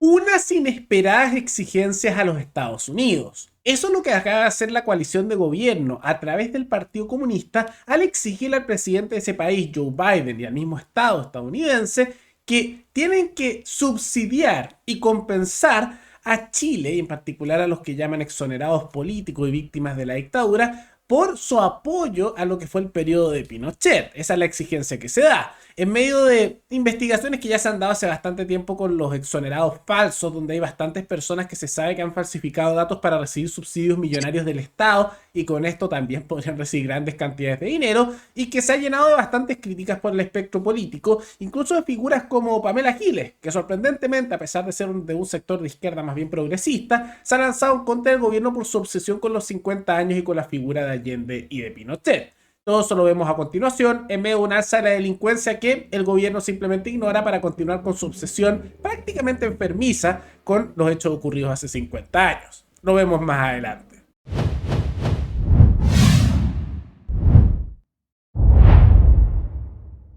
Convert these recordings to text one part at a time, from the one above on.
unas inesperadas exigencias a los Estados Unidos. Eso es lo que acaba de hacer la coalición de gobierno a través del Partido Comunista al exigirle al presidente de ese país, Joe Biden, y al mismo Estado estadounidense, que tienen que subsidiar y compensar a Chile, y en particular a los que llaman exonerados políticos y víctimas de la dictadura, por su apoyo a lo que fue el periodo de Pinochet. Esa es la exigencia que se da. En medio de investigaciones que ya se han dado hace bastante tiempo con los exonerados falsos, donde hay bastantes personas que se sabe que han falsificado datos para recibir subsidios millonarios del Estado y con esto también podrían recibir grandes cantidades de dinero, y que se ha llenado de bastantes críticas por el espectro político, incluso de figuras como Pamela Giles, que sorprendentemente, a pesar de ser de un sector de izquierda más bien progresista, se ha lanzado en contra del gobierno por su obsesión con los 50 años y con la figura de Allende y de Pinochet. Todo eso lo vemos a continuación, en medio de un alza de la delincuencia que el gobierno simplemente ignora para continuar con su obsesión prácticamente enfermiza con los hechos ocurridos hace 50 años. Lo vemos más adelante.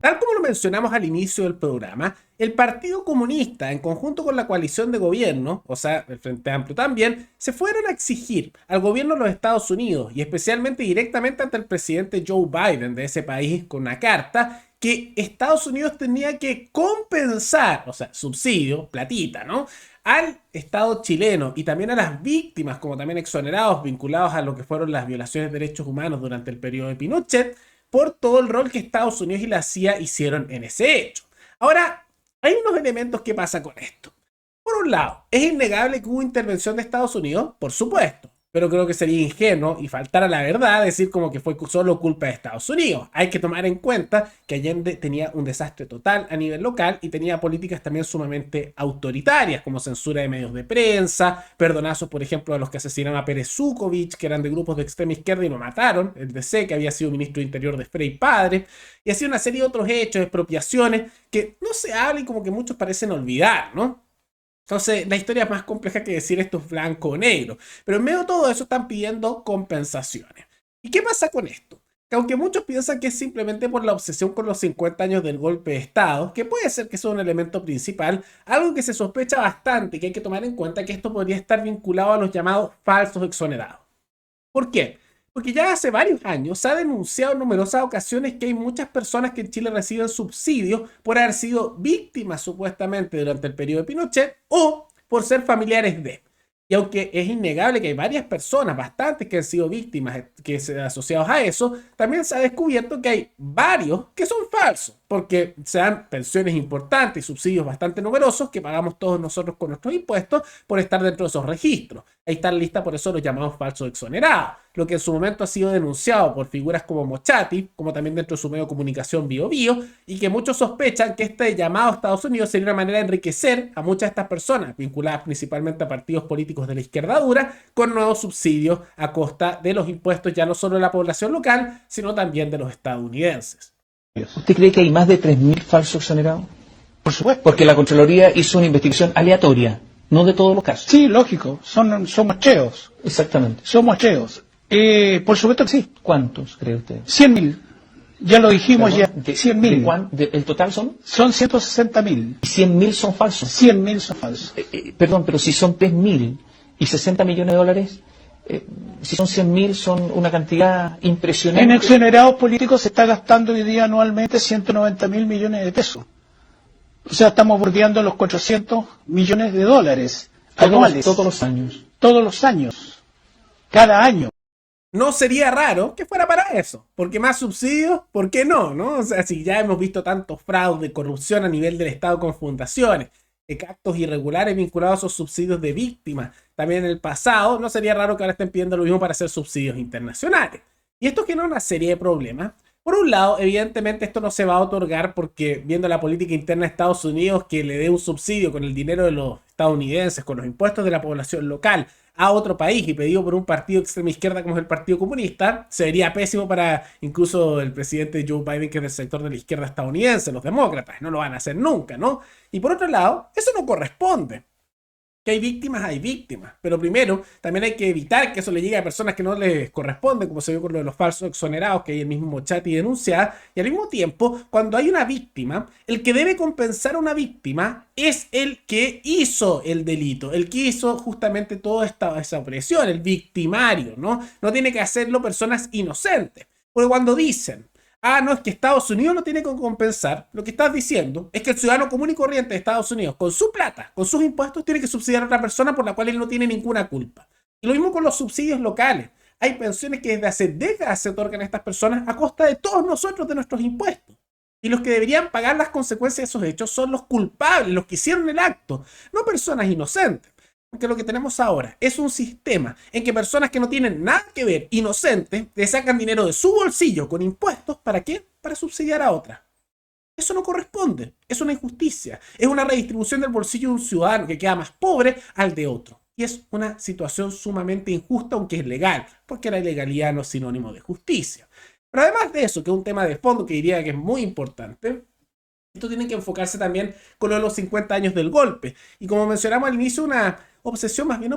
Tal como lo mencionamos al inicio del programa, el Partido Comunista, en conjunto con la coalición de gobierno, o sea, el Frente Amplio también, se fueron a exigir al gobierno de los Estados Unidos y especialmente directamente ante el presidente Joe Biden de ese país con una carta que Estados Unidos tenía que compensar, o sea, subsidio, platita, ¿no?, al Estado chileno y también a las víctimas, como también exonerados vinculados a lo que fueron las violaciones de derechos humanos durante el periodo de Pinochet, por todo el rol que Estados Unidos y la CIA hicieron en ese hecho. Ahora, hay unos elementos que pasa con esto. Por un lado, es innegable que hubo intervención de Estados Unidos, por supuesto, pero creo que sería ingenuo y faltar a la verdad decir como que fue solo culpa de Estados Unidos. Hay que tomar en cuenta que Allende tenía un desastre total a nivel local y tenía políticas también sumamente autoritarias, como censura de medios de prensa, perdonazos, por ejemplo, a los que asesinaron a Pérez Zukovich, que eran de grupos de extrema izquierda y lo mataron, el DC, que había sido ministro de Interior de Frei Padre, y así una serie de otros hechos, expropiaciones, que no se habla y como que muchos parecen olvidar, ¿no? Entonces, la historia es más compleja que decir esto es blanco o negro. Pero en medio de todo eso están pidiendo compensaciones. ¿Y qué pasa con esto? Que aunque muchos piensan que es simplemente por la obsesión con los 50 años del golpe de Estado, que puede ser que sea un elemento principal, algo que se sospecha bastante y que hay que tomar en cuenta que esto podría estar vinculado a los llamados falsos exonerados. ¿Por qué? Porque ya hace varios años se ha denunciado en numerosas ocasiones que hay muchas personas que en Chile reciben subsidios por haber sido víctimas supuestamente durante el periodo de Pinochet o por ser familiares de. Y aunque es innegable que hay varias personas, bastantes, que han sido víctimas asociados a eso, también se ha descubierto que hay varios que son falsos, porque se dan pensiones importantes y subsidios bastante numerosos que pagamos todos nosotros con nuestros impuestos por estar dentro de esos registros. Ahí está la lista, por eso los llamamos falsos exonerados, lo que en su momento ha sido denunciado por figuras como Mochati, como también dentro de su medio de comunicación Bio Bio, y que muchos sospechan que este llamado a Estados Unidos sería una manera de enriquecer a muchas de estas personas, vinculadas principalmente a partidos políticos de la izquierda dura, con nuevos subsidios a costa de los impuestos ya no solo de la población local, sino también de los estadounidenses. ¿Usted cree que hay más de 3.000 falsos exonerados? Por supuesto. Porque la Contraloría hizo una investigación aleatoria, no de todos los casos. Sí, lógico. Son muestreos. Exactamente. Son muestreos. Por supuesto que sí. ¿Cuántos cree usted? 100.000. Ya lo dijimos. Perdón, ya. 100.000. ¿El total son? Son 160.000. 100.000 son falsos. 100.000 son falsos. Perdón, pero si son 3.000 y 60 millones de dólares, si son 100.000 son una cantidad impresionante. En exonerados políticos se está gastando hoy día anualmente 190.000 millones de pesos. O sea, estamos bordeando los 400 millones de dólares anuales. Todos los años. Todos los años. Cada año. No sería raro que fuera para eso, porque más subsidios, ¿por qué no? ¿No? O sea, si ya hemos visto tantos fraudes, corrupción a nivel del Estado con fundaciones, actos irregulares vinculados a esos subsidios de víctimas, también en el pasado, no sería raro que ahora estén pidiendo lo mismo para hacer subsidios internacionales. Y esto genera una serie de problemas. Por un lado, evidentemente esto no se va a otorgar porque, viendo la política interna de Estados Unidos, que le dé un subsidio con el dinero de los estadounidenses, con los impuestos de la población local, a otro país y pedido por un partido de extrema izquierda como es el Partido Comunista, sería pésimo para incluso el presidente Joe Biden, que es del sector de la izquierda estadounidense, los demócratas. No lo van a hacer nunca, ¿no? Y por otro lado, eso no corresponde. Que hay víctimas, pero primero también hay que evitar que eso le llegue a personas que no les corresponden, como se vio con lo de los falsos exonerados que hay el mismo chat y denunciada, y al mismo tiempo, cuando hay una víctima, el que debe compensar a una víctima es el que hizo el delito, el que hizo justamente toda esa opresión, el victimario, ¿no? No tiene que hacerlo personas inocentes, porque cuando dicen no, es que Estados Unidos lo tiene que compensar. Lo que estás diciendo es que el ciudadano común y corriente de Estados Unidos, con su plata, con sus impuestos, tiene que subsidiar a otra persona por la cual él no tiene ninguna culpa. Y lo mismo con los subsidios locales. Hay pensiones que desde hace décadas se otorgan a estas personas a costa de todos nosotros, de nuestros impuestos. Y los que deberían pagar las consecuencias de esos hechos son los culpables, los que hicieron el acto, no personas inocentes. Porque lo que tenemos ahora es un sistema en que personas que no tienen nada que ver, inocentes, le sacan dinero de su bolsillo con impuestos. ¿Para qué? Para subsidiar a otras. Eso no corresponde. Es una injusticia. Es una redistribución del bolsillo de un ciudadano que queda más pobre al de otro. Y es una situación sumamente injusta, aunque es legal, porque la ilegalidad no es sinónimo de justicia. Pero además de eso, que es un tema de fondo que diría que es muy importante, esto tiene que enfocarse también con lo de los 50 años del golpe. Y como mencionamos al inicio, una obsesión más bien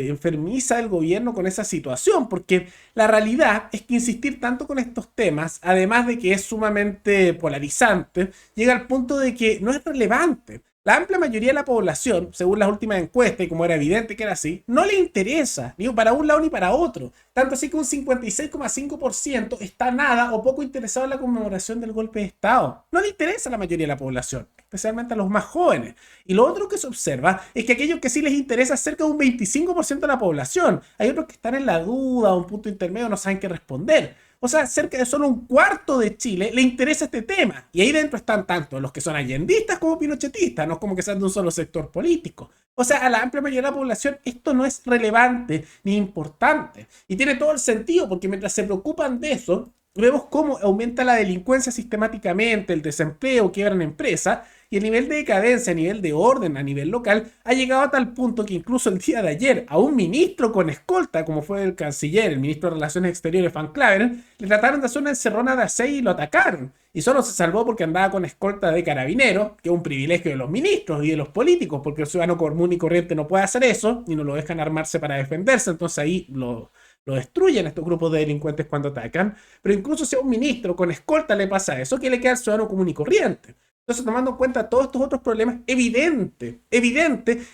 enfermiza del gobierno con esa situación, porque la realidad es que insistir tanto con estos temas, además de que es sumamente polarizante, llega al punto de que no es relevante. La amplia mayoría de la población, según las últimas encuestas, y como era evidente que era así, no le interesa, ni para un lado ni para otro. Tanto así que un 56,5% está nada o poco interesado en la conmemoración del golpe de Estado. No le interesa a la mayoría de la población, especialmente a los más jóvenes. Y lo otro que se observa es que aquellos que sí les interesa es cerca de un 25% de la población. Hay otros que están en la duda o un punto intermedio, no saben qué responder. O sea, cerca de solo un cuarto de Chile le interesa este tema. Y ahí dentro están tanto los que son allendistas como pinochetistas, no es como que sean de un solo sector político. O sea, a la amplia mayoría de la población esto no es relevante ni importante. Y tiene todo el sentido, porque mientras se preocupan de eso, vemos cómo aumenta la delincuencia sistemáticamente, el desempleo, quiebran empresas, y el nivel de decadencia, a nivel de orden, a nivel local, ha llegado a tal punto que incluso el día de ayer a un ministro con escolta, como fue el canciller, el ministro de Relaciones Exteriores, Van Claveren, le trataron de hacer una encerrona de a 6 y lo atacaron. Y solo se salvó porque andaba con escolta de carabinero, que es un privilegio de los ministros y de los políticos, porque el ciudadano común y corriente no puede hacer eso, y no lo dejan armarse para defenderse, entonces ahí lo destruyen estos grupos de delincuentes cuando atacan. Pero incluso si a un ministro con escolta le pasa eso, ¿qué le queda al ciudadano común y corriente? Entonces, tomando en cuenta todos estos otros problemas, evidente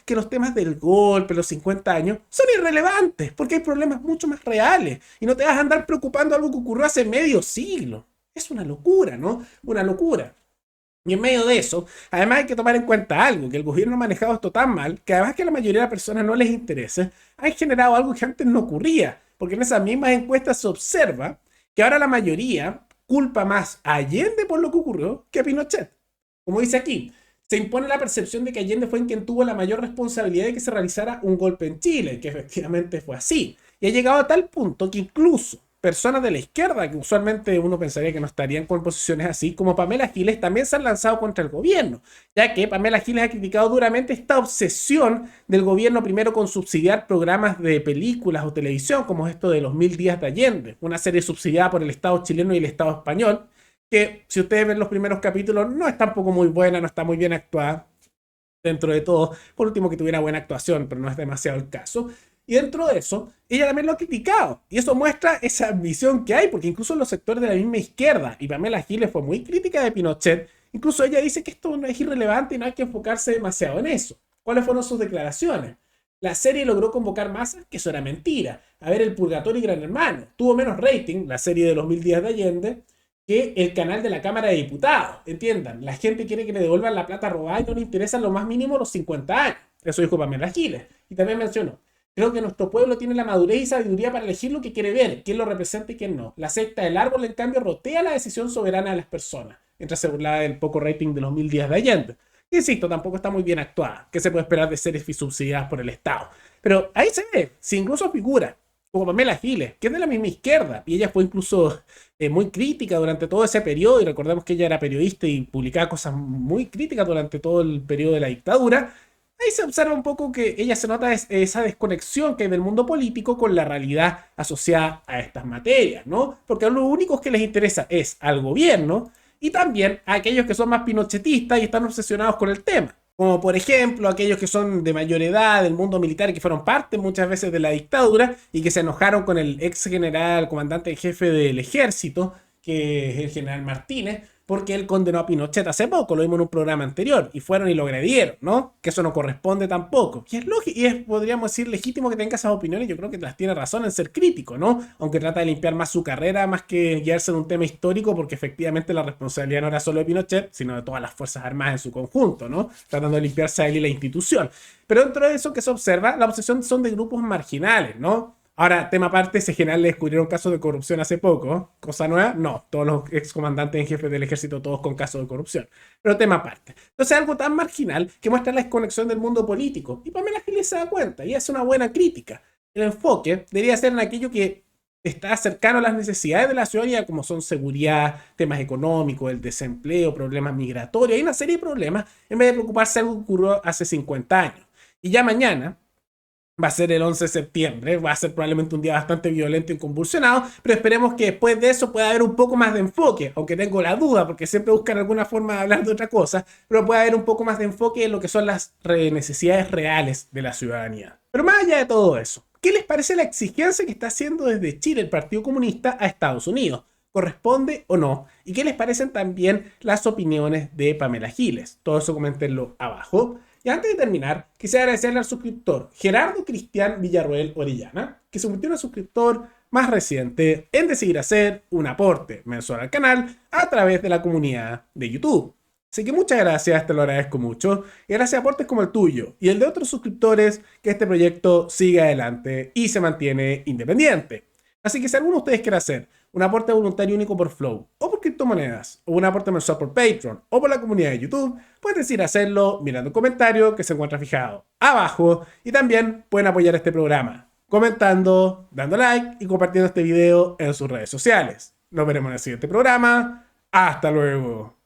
que los temas del golpe, los 50 años, son irrelevantes, porque hay problemas mucho más reales, y no te vas a andar preocupando algo que ocurrió hace medio siglo. Es una locura, ¿no? Una locura. Y en medio de eso, además hay que tomar en cuenta algo, que el gobierno ha manejado esto tan mal, que además que a la mayoría de las personas no les interesa, han generado algo que antes no ocurría, porque en esas mismas encuestas se observa que ahora la mayoría culpa más a Allende por lo que ocurrió que a Pinochet. Como dice aquí, se impone la percepción de que Allende fue quien tuvo la mayor responsabilidad de que se realizara un golpe en Chile, que efectivamente fue así. Y ha llegado a tal punto que incluso personas de la izquierda, que usualmente uno pensaría que no estarían con posiciones así, como Pamela Giles, también se han lanzado contra el gobierno, ya que Pamela Giles ha criticado duramente esta obsesión del gobierno primero con subsidiar programas de películas o televisión, como esto de los 1000 días de Allende, una serie subsidiada por el Estado chileno y el Estado español, que si ustedes ven los primeros capítulos no es tampoco muy buena, no está muy bien actuada dentro de todo, por último que tuviera buena actuación, pero no es demasiado el caso. Y dentro de eso, ella también lo ha criticado, y eso muestra esa ambición que hay, porque incluso los sectores de la misma izquierda, y Pamela Giles fue muy crítica de Pinochet, incluso ella dice que esto no es irrelevante y no hay que enfocarse demasiado en eso. ¿Cuáles fueron sus declaraciones? La serie logró convocar masas, que eso era mentira. A ver, El Purgatorio y Gran Hermano tuvo menos rating, la serie de los 1000 días de Allende, que el canal de la Cámara de Diputados. Entiendan, la gente quiere que le devuelvan la plata robada y no le interesan lo más mínimo los 50 años. Eso dijo Pamela Giles. Y también mencionó, creo que nuestro pueblo tiene la madurez y sabiduría para elegir lo que quiere ver, quién lo representa y quién no. La secta del árbol, en cambio, rotea la decisión soberana de las personas, mientras se burlaba del poco rating de los 1000 días de Allende. Insisto, tampoco está muy bien actuada. ¿Qué se puede esperar de series subsidiadas por el Estado? Pero ahí se ve, si incluso figura como Pamela Giles, que es de la misma izquierda, y ella fue incluso muy crítica durante todo ese periodo, y recordemos que ella era periodista y publicaba cosas muy críticas durante todo el periodo de la dictadura. Ahí se observa un poco que ella se nota esa desconexión que hay del mundo político con la realidad asociada a estas materias, ¿no? Porque a los únicos que les interesa es al gobierno y también a aquellos que son más pinochetistas y están obsesionados con el tema. Como por ejemplo aquellos que son de mayor edad del mundo militar y que fueron parte muchas veces de la dictadura y que se enojaron con el ex general, comandante en jefe del ejército, que es el general Martínez, porque él condenó a Pinochet hace poco, lo vimos en un programa anterior, y fueron y lo agredieron, ¿no? Que eso no corresponde tampoco. Y es lógico, y es, podríamos decir, legítimo que tenga esas opiniones, yo creo que las tiene razón en ser crítico, ¿no? Aunque trata de limpiar más su carrera, más que guiarse en un tema histórico, porque efectivamente la responsabilidad no era solo de Pinochet, sino de todas las Fuerzas Armadas en su conjunto, ¿no? Tratando de limpiarse a él y la institución. Pero dentro de eso que se observa, la obsesión son de grupos marginales, ¿no? Ahora, tema aparte, ese general le descubrieron casos de corrupción hace poco. ¿Cosa nueva? No. Todos los excomandantes en jefe del ejército, todos con casos de corrupción. Pero tema aparte. Entonces, algo tan marginal que muestra la desconexión del mundo político. Y Pamela Giles se da cuenta, y es una buena crítica. El enfoque debería ser en aquello que está cercano a las necesidades de la ciudadanía, como son seguridad, temas económicos, el desempleo, problemas migratorios. Hay una serie de problemas, en vez de preocuparse de algo que ocurrió hace 50 años. Y ya mañana va a ser el 11 de septiembre, va a ser probablemente un día bastante violento y convulsionado, pero esperemos que después de eso pueda haber un poco más de enfoque, aunque tengo la duda, porque siempre buscan alguna forma de hablar de otra cosa, pero puede haber un poco más de enfoque en lo que son las necesidades reales de la ciudadanía. Pero más allá de todo eso, ¿qué les parece la exigencia que está haciendo desde Chile el Partido Comunista a Estados Unidos? ¿Corresponde o no? ¿Y qué les parecen también las opiniones de Pamela Giles? Todo eso coméntenlo abajo. Y antes de terminar, quisiera agradecerle al suscriptor Gerardo Cristian Villarroel Orellana, que se convirtió en el suscriptor más reciente en decidir hacer un aporte mensual al canal a través de la comunidad de YouTube. Así que muchas gracias, te lo agradezco mucho. Y gracias a aportes como el tuyo y el de otros suscriptores, que este proyecto siga adelante y se mantiene independiente. Así que si alguno de ustedes quiere hacer un aporte voluntario único por Flow, o por criptomonedas, o un aporte mensual por Patreon, o por la comunidad de YouTube, pueden decir hacerlo mirando un comentario que se encuentra fijado abajo. Y también pueden apoyar este programa comentando, dando like y compartiendo este video en sus redes sociales. Nos veremos en el siguiente programa. Hasta luego.